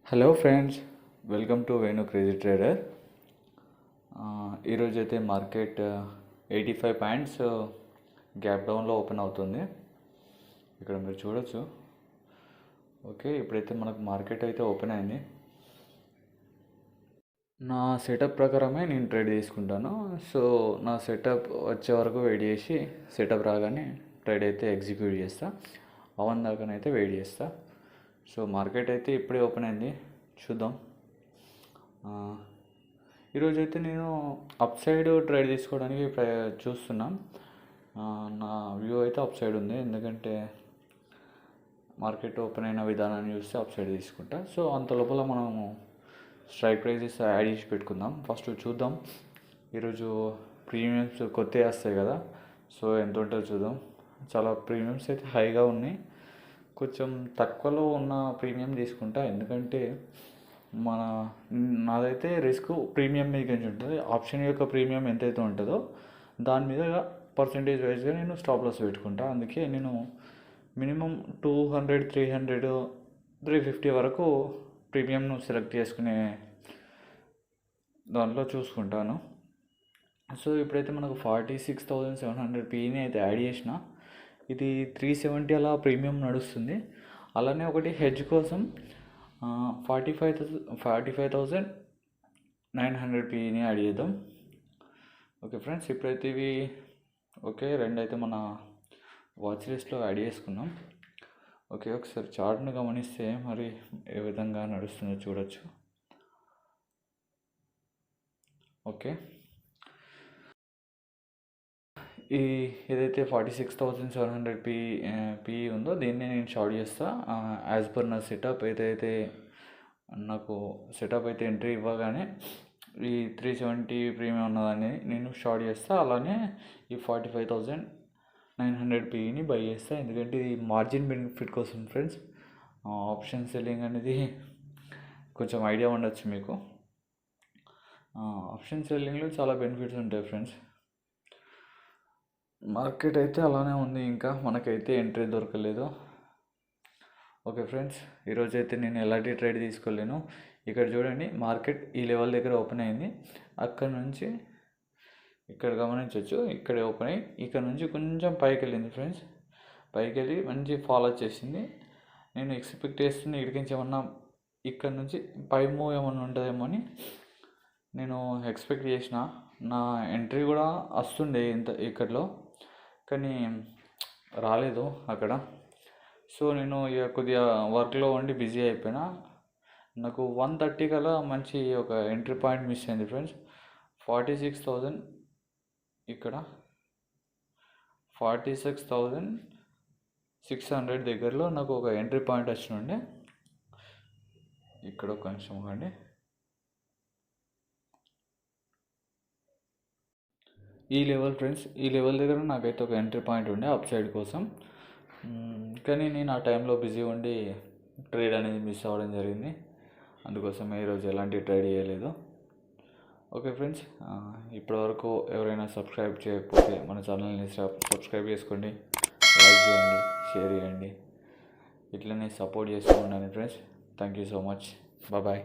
Hello friends, welcome to Venu crazy trader. ఈరోజు అయితే market 85 points gap డౌన్లో ఓపెన్ అవుతుంది. ఇక్కడ మీరు చూడొచ్చు. ఓకే, ఇప్పుడైతే మనకు మార్కెట్ అయితే ఓపెన్ అయింది. నా సెటప్ ప్రకారమే నేను ట్రేడ్ తీసుకుంటాను. సో నా సెటప్ వచ్చే వరకు వెయిట్ చేసి సెటప్ రాగానే ట్రేడ్ అయితే ఎగ్జిక్యూట్ చేస్తా. అవన్ దాకానైతే వెయిట్ చేస్తా. సో మార్కెట్ అయితే ఇప్పుడే ఓపెన్ అయింది, చూద్దాం. ఈరోజు అయితే నేను అప్ సైడ్ ట్రేడ్ తీసుకోవడానికి చూస్తున్నా. నా వ్యూ అయితే అప్ సైడ్ ఉంది, ఎందుకంటే మార్కెట్ ఓపెన్ అయిన విధానాన్ని చూస్తే అప్ సైడ్ తీసుకుంటా. సో అంత లోపల మనము స్ట్రైక్ ప్రైజెస్ యాడ్ చేసి పెట్టుకుందాం. ఫస్ట్ చూద్దాం. ఈరోజు ప్రీమియమ్స్ కొత్తవి వస్తాయి కదా, సో ఎంత ఉంటుందో చూద్దాం. చాలా ప్రీమియమ్స్ అయితే హైగా ఉన్నాయి. కొంచెం తక్కువలో ఉన్న ప్రీమియం తీసుకుంటా, ఎందుకంటే నాదైతే రిస్క్ ప్రీమియం మీద కొంచెం ఉంటుంది. ఆప్షన్ యొక్క ప్రీమియం ఎంతైతే ఉంటుందో దాని మీద పర్సంటేజ్ వైజ్గా నేను స్టాప్ లాస్ పెట్టుకుంటా. అందుకే నేను మినిమం 200, 300, 350 వరకు ప్రీమియంను సెలెక్ట్ చేసుకునే దాంట్లో చూసుకుంటాను. సో ఇప్పుడైతే మనకు 46,700 పీని అయితే యాడ్ చేసిన. ఇది 370 అలా ప్రీమియం నడుస్తుంది. అలానే ఒకటి హెడ్జ్ కోసం 45,900 పీని యాడ్ చేద్దాం. ఓకే ఫ్రెండ్స్, ఇప్పుడైతే ఇవి ఓకే రెండు అయితే మన వాచ్ లిస్ట్లో యాడ్ చేసుకున్నాం. ఓకే, ఒకసారి చార్ట్ను గమనిస్తే మరి ఏ విధంగా నడుస్తుందో చూడొచ్చు. ఓకే, ఏదైతే 46,700 పీ ఉందో దీన్ని నేను షార్ట్ చేస్తా. యాజ్ పర్ నా సెటప్ ఏదైతే నాకు సెటప్ అయితే ఎంట్రీ ఇవ్వగానే ఈ 370 ప్రీమియం ఉన్నదాన్ని నేను షార్ట్ చేస్తా. అలానే ఈ 45,900 పీని బై చేస్తా, ఎందుకంటే ఇది మార్జిన్ బెనిఫిట్ కోసం ఫ్రెండ్స్. ఆప్షన్ సెల్లింగ్ అనేది కొంచెం ఐడియా ఉండొచ్చు మీకు. ఆప్షన్ సెల్లింగ్లో చాలా బెనిఫిట్స్ ఉంటాయి ఫ్రెండ్స్. మార్కెట్ అయితే అలానే ఉంది, ఇంకా మనకైతే ఎంట్రీ దొరకలేదు. ఓకే ఫ్రెండ్స్, ఈరోజు అయితే నేను ఎలాంటి ట్రేడ్ తీసుకోలేను. ఇక్కడ చూడండి, మార్కెట్ ఈ లెవెల్ దగ్గర ఓపెన్ అయింది. అక్కడ నుంచి ఇక్కడ గమనించవచ్చు, ఇక్కడ ఓపెన్ అయ్యి ఇక్కడ నుంచి కొంచెం పైకి వెళ్ళింది ఫ్రెండ్స్. పైకి వెళ్ళి మంచి ఫాలో చేసింది. నేను ఎక్స్పెక్ట్ చేస్తుంది ఇక్కడికి ఏమన్నా ఇక్కడ నుంచి పై మూవ్ ఏమన్నా ఉంటుందేమో అని నేను ఎక్స్పెక్ట్ చేసిన. నా ఎంట్రీ కూడా వస్తుండే ఇంత ఇక్కడలో, కానీ రాలేదు అక్కడ. సో నేను ఇక కొద్దిగా వర్క్లో ఉండి బిజీ అయిపోయినా. నాకు 130 కల్లా మంచి ఒక ఎంట్రీ పాయింట్ మిస్ అయింది ఫ్రెండ్స్. 46,000 ఇక్కడ 46,600 దగ్గరలో నాకు ఒక ఎంట్రీ పాయింట్ వచ్చినుండే. ఇక్కడ ఒక నిమిషం అండి. ఈ లెవెల్ ఫ్రెండ్స్, ఈ లెవెల్ దగ్గర నాకైతే ఒక ఎంట్రీ పాయింట్ ఉండే అప్ సైడ్ కోసం. కానీ నేను ఆ టైంలో బిజీ ఉండి ట్రేడ్ అనేది మిస్ అవ్వడం జరిగింది. అందుకోసమే ఈరోజు ఎలాంటి ట్రేడ్ చేయలేదు. ఓకే ఫ్రెండ్స్, ఇప్పటివరకు ఎవరైనా సబ్స్క్రైబ్ చేయకపోతే మన ఛానల్ని సబ్స్క్రైబ్ చేసుకోండి, లైక్ చేయండి, షేర్ చేయండి, ఇట్లనే సపోర్ట్ చేస్తూ ఉండండి friends. Thank you so much. Bye.